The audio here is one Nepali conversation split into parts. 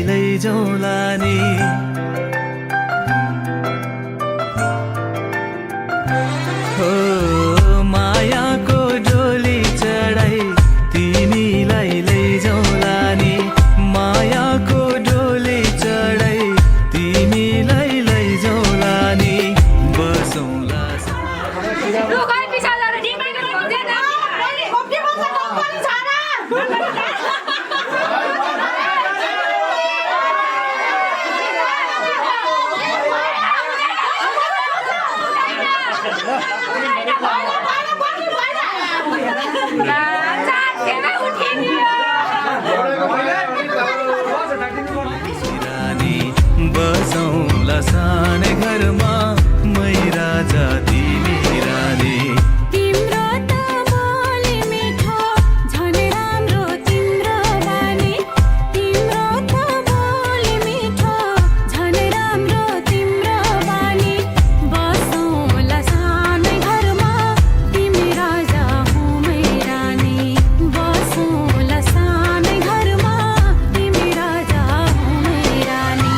लैजाउँला नि हो मायाको डोली चढाई तिमीलाई लैजाउँला नि मायाको डोली चढाई तिमीलाई लैजाउँला नि बसौँला बसौँला सानै घरमा मै राजा तिमी रानी तिम्रो त बोली मिठो झन् राम्रो तिम्रो बानी तिम्रो त बोली मिठो झन् राम्रो तिम्रो बानी बसौँला सानै घरमा तिमी राजा हुँ मै रानी बसौँला सानै घरमा तिमी राजा हुँ मै रानी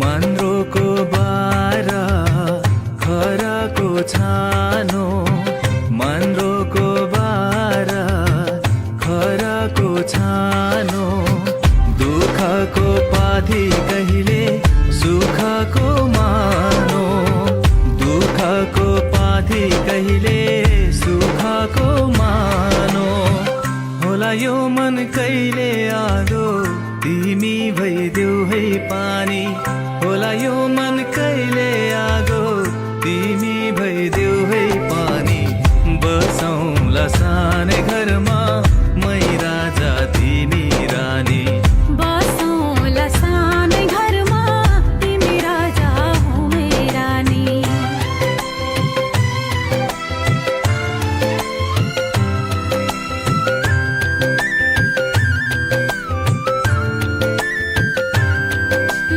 मन्द्रोको बारा खराको छानो मन्द्रोको बारा खराको छानो दुःखको पाथी कहिले सुखको मानो दुःखको पाथी कहिले सुखको मानो होला यो मन कहिले आदो तिमी भइदेऊ है पानी होला यो मन कहिले आगो तिमी भइदेऊ है पानी बसौँला सानै घरमा मै राजा तिमी रानी बसौँला सानै घरमा तिमी राजा हुँ मै रानी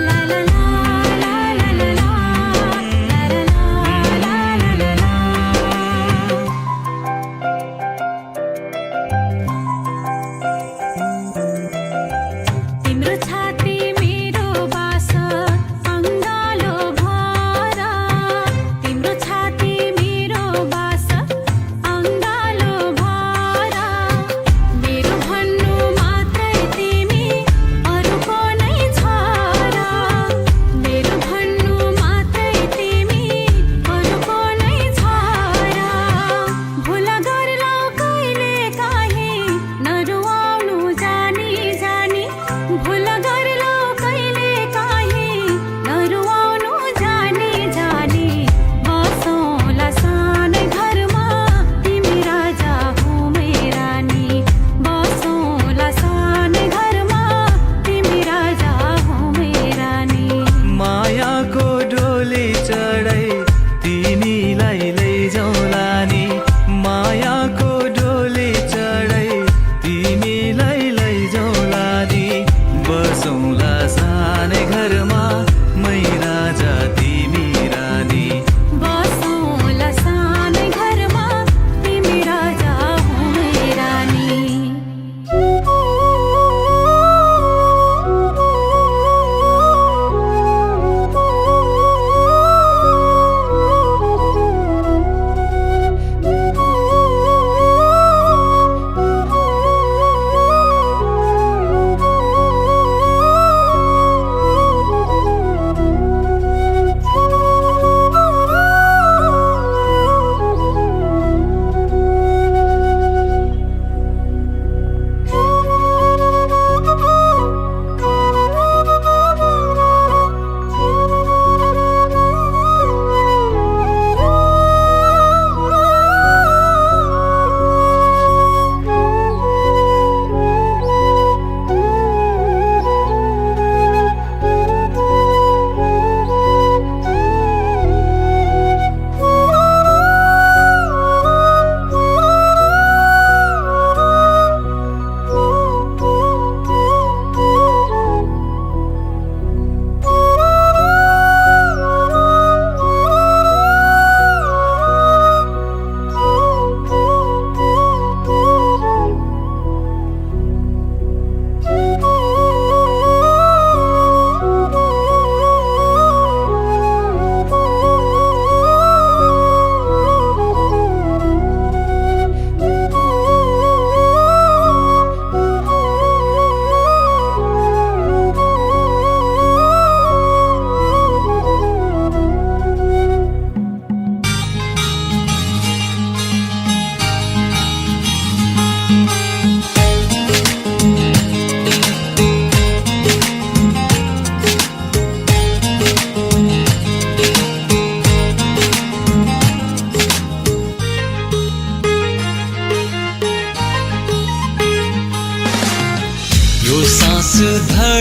ला ला ला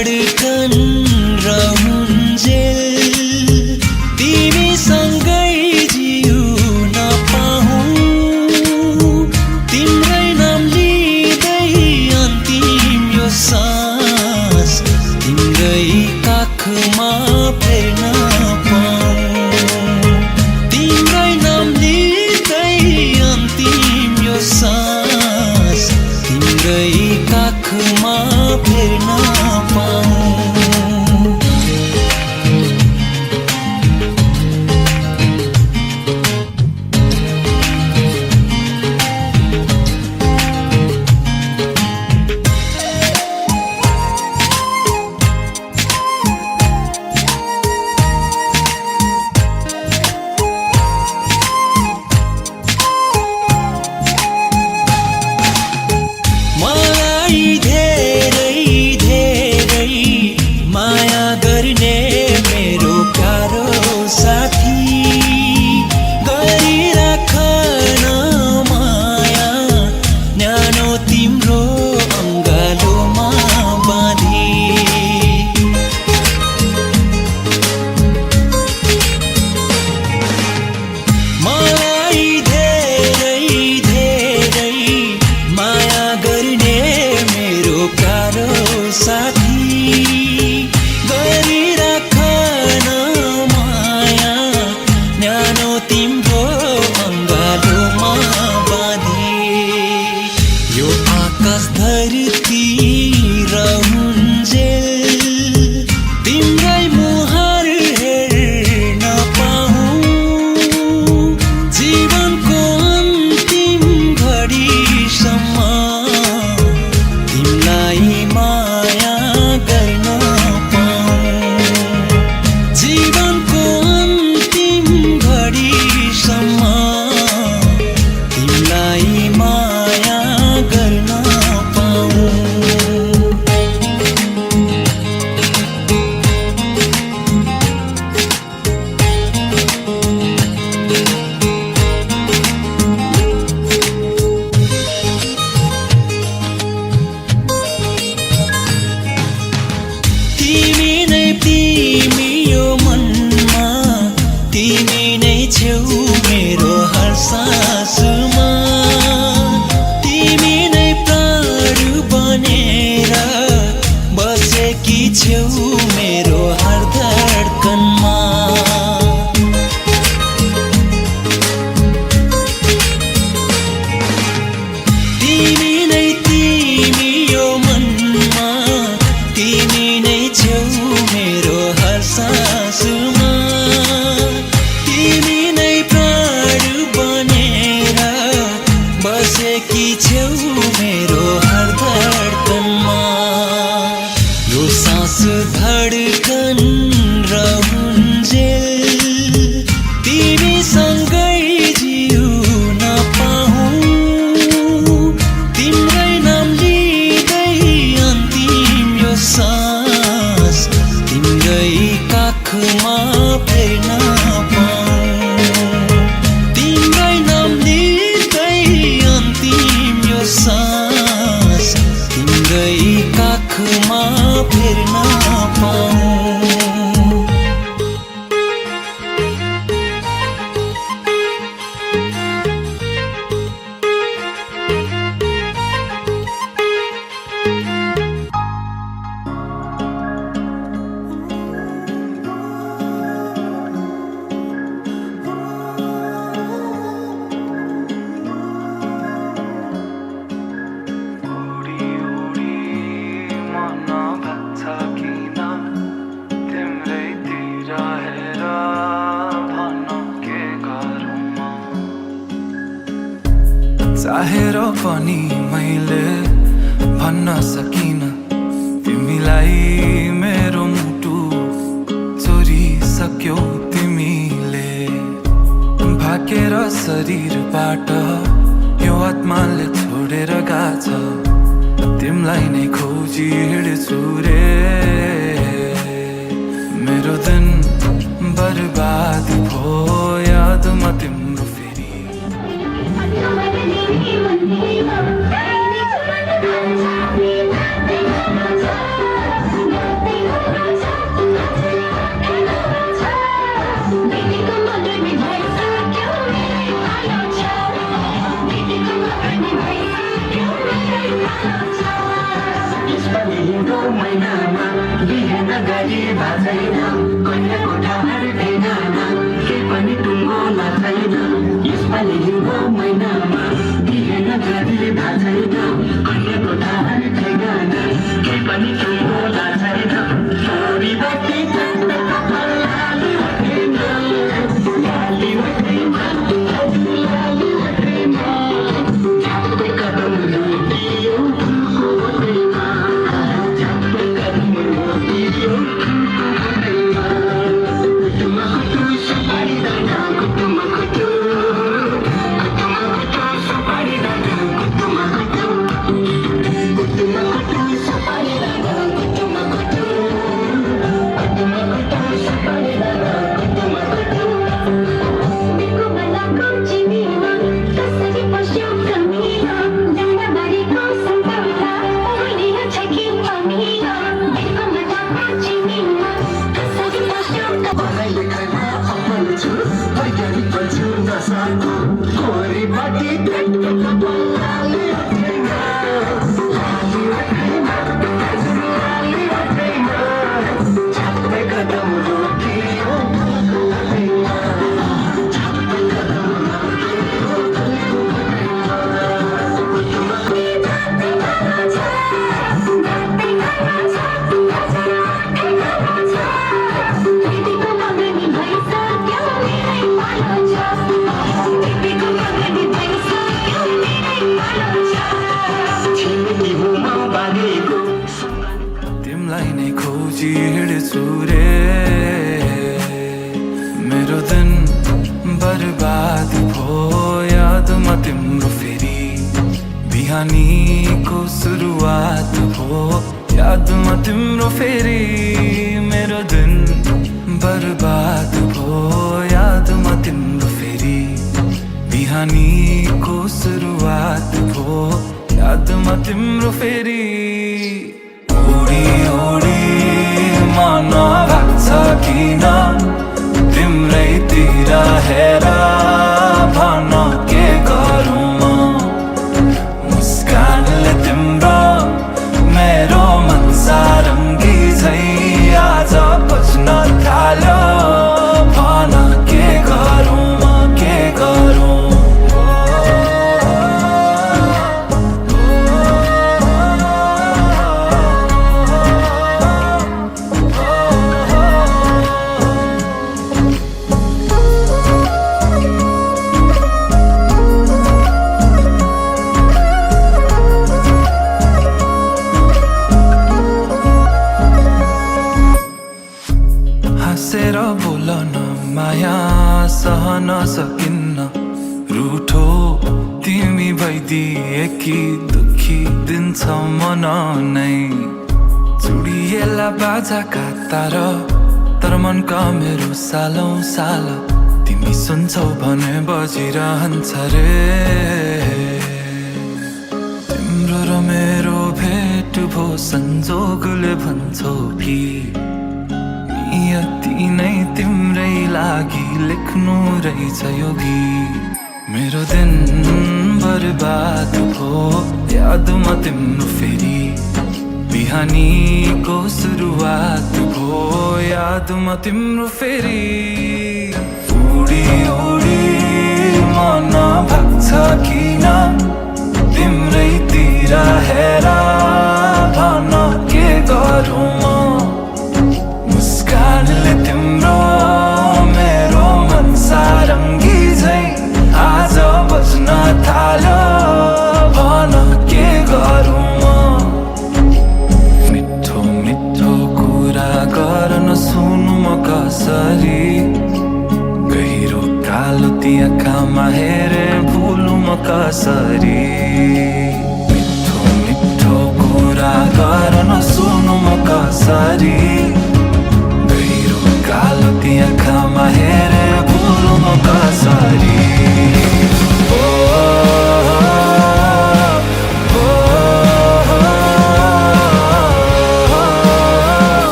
धडकन रहन्जेल तिमीसँगै जिउन पाऊँ तिम्रै नाम लिँदै अन्तिम यो सास तिम्रै काखमा फेर्न पाऊँ तिम्रै नाम लिँदै अन्तिम यो सास तिम्रै काखमा फेर्न पाऊँ मलाई धेरै धेरै माया गर्ने मेरो प्यारो साथी गरिराख न माया न्यानो तिम्रो अङ्गालोमा बाँधी मलाई धेरै धेरै माया गर्ने मेरो प्यारो साथी गरिराख न माया न्यानो तिम्रो अङ्गालोमा बाँधी यो आकाश धरती रहन्जेल तिम्रै मुहार हेर्न पाऊँ जीवनको अन्तिम घडीसम्म तिमीलाई माया गर्न पाऊँ जीवनको अन्तिम घडीसम्म तिमीलाई माया गर्न पाऊँ तिमी यो मनमा तिमी नै छेउ मेरो हर सासमा तिमी नै प्राण बनेर बसेकी छेउ मेरो हर धडकनमा तिमी यो मनमा तिमी नै छेउ मेरो हर सासमा तिमी नै प्राण बनेर बसेकी छेउ मेरो हर धडकनमा यो सास धडकन रहन्जेल तिमीसँगै जिउन पाऊँ तिम्रै नाम लिँदै अन्तिम यो सास तिम्रै काखमा फेर्न पाऊँ तिम्रै नाम लिँदै अन्तिम यो सास तिम्रै काखमा फेर्न पाऊँ चाहेर पनि मैले भन्न सकिन तिमीलाई मेरो मुटु चोरिसक्यौ तिमीले भाकेर शरीरबाट यो आत्माले छोडेर गाछ तिमीलाई नै खोजी हिँड्छु रे मेरो दिन बर्बाद भो यादमा तिम्रो फेरि Thank you. तिमलाई नै खोजी हिँड्छु रे मेरो दिन बर्बाद भो यादमा तिम्रो फेरि बिहानीको सुरुवात भो यादमा तिम्रो फेरि मेरो दिन बर्बाद भो यादमा तिम्रो फेरि बिहानीको सुरुवात भो यादमा तिम्रो फेरि ओडी ओडी मन लाग्छ किन तिम्रैतिर हेर भन के गरौँ म मुस्कानले तिम्रो मेरो मन सारङ्गी झै आज बज्न थाल्यो भन के गरौँ म के गरौँ हाँसेर बोलन माया सहन सकिन्न रुठो तिमी भइदिए कि दुखी दिन्छ मन नै चुडिएला बाजाका तार तर मनका मेरो सालौँ साल तिमी सुन्छौ भने बजिरहन्छ रे तिम्रो र मेरो भेट भो संजोगले भन्छौ कि यति नै तिम्रै लागि लेख्नु रहेछ यो गीत मेरो दिन बर्बाद भो यादमा तिम्रो फेरि बिहानीको सुरुवात भो यादमा तिम्रो फेरि उडी उडी मन भाग्छ किन तिम्रैतिर हेर भन के गरौँ म मुस्कानले तिम्रो मेरो मन सारङ्गी झै आज बज्न थाल्यो भन के गरौँ म मिठो मिठो कुरा गर्न सुनु म कसरी गहिरो कालो ती आँखामा हेरे भुलु म कसरी मिठो मिठो कुरा गर्न सुनु म कसरी कालो ती आँखामा हेरे भुलु म कसरी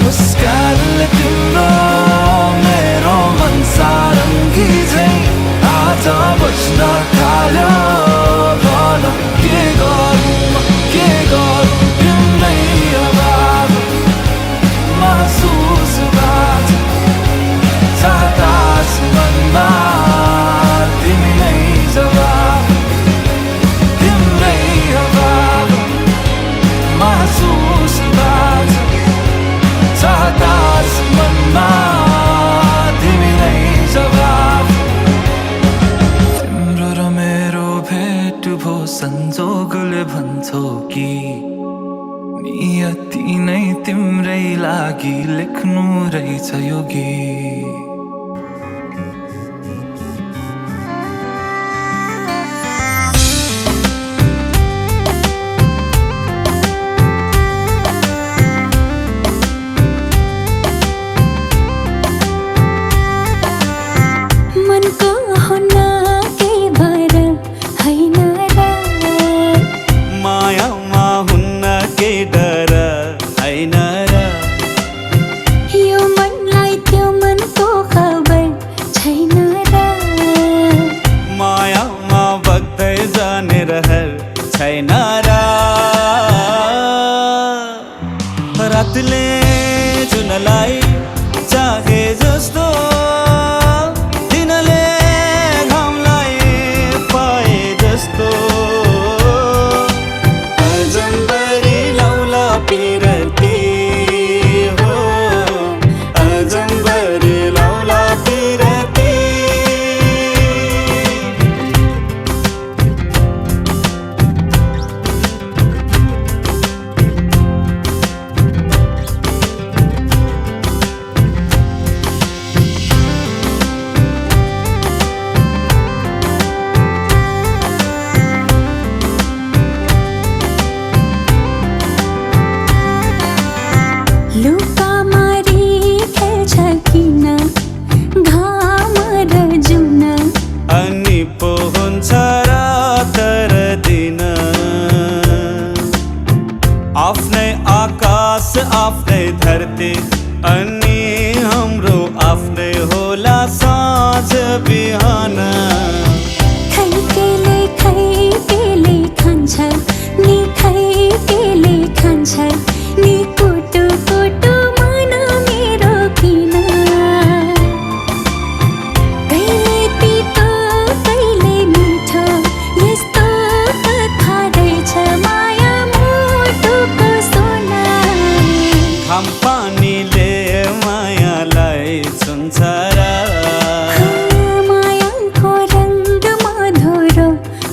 मुस्कानले तिम्रो मेरो मन सारङ्गी झै आज बज्न थाल्यो भन के गरौँ के यति नै तिम्रै लागि लेख्नु रहेछ यो गीत छैन र रातले जुनलाई चाहे जस्तो दिनले घामलाई पाए जस्तो अजम्बरी लौला पिरती हो अजम्बरी लौला पिरती लुका मारी खेल्छ किन घाम र जुन अनि पो हुन्छ रात र दिन आफ्नै आकाश आफ्नै धरती अनि हाम्रो आफ्नै होला साँझ बिहान खैकेले खान्छ नि खैकेले खान्छ नि कुटु कुटु मन मेरो किन कहिले तितो कहिले मिठो यस्तो कथा रहेछ माया मुटुको सोना खामपानीले मायालाई छुन्छ र मायाको रङ्ग मधुरो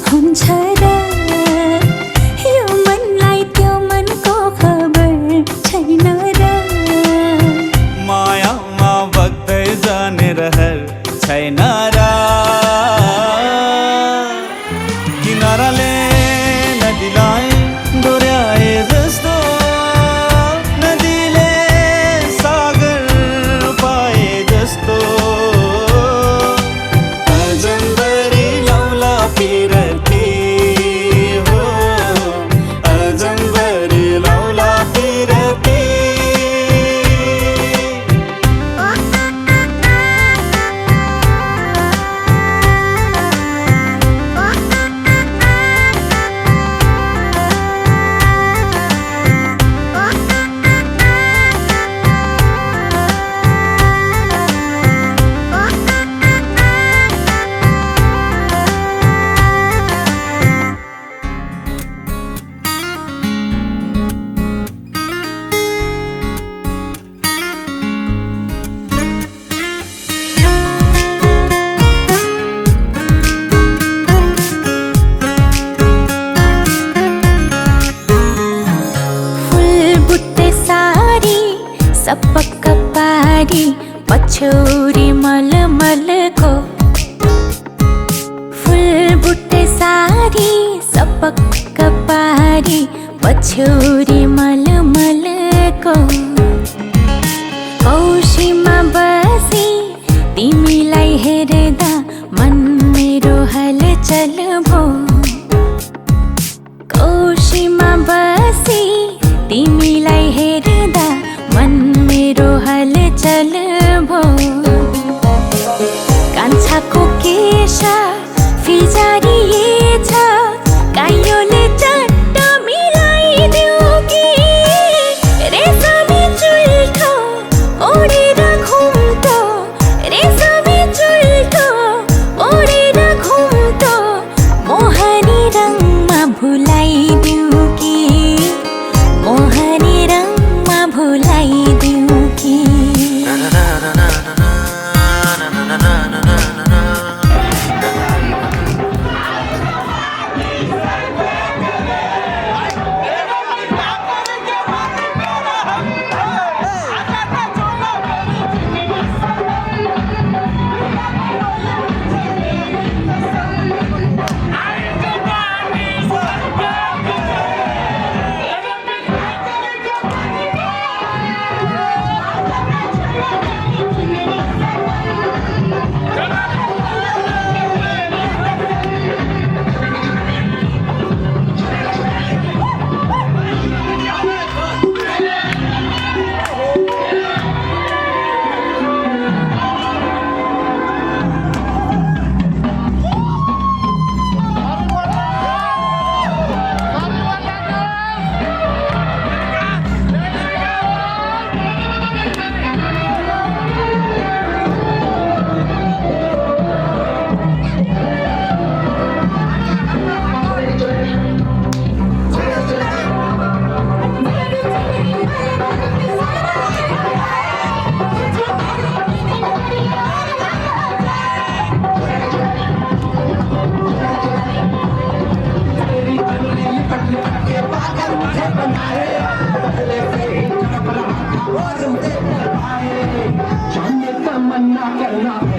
हुन्छ र यो मनलाई त्यो मनको खबर छैन र मायामा बग्दै जाने रहर छैन र किनाराले नदीलाई डोर्याए जस्तो नदीले सागर पाए जस्तो अजम्बरी लौला पिरती हो अजम्बरी लौला पिरती सपक्क पारी पछौरी मलमलको फुलबुट्टे सारी सपक्क पारी पछौरी मलमलको कौशीमा बसी तिमीलाई हेर्दा मन मेरो हलचल भो कौशीमा बसी तिमीलाई हेर्दा मन मेरो हलचल भो कान्छाको केश फिजारिएछ काइयोले चट्ट मिलाइदेऊ कि रेशमी चुल्ठो ओढेर घुम्टो रेशमी चुल्ठो ओढेर घुम्टो मोहनी रङमा भुलाइदेऊ कि मोहनी रङ तमन्ना करना है।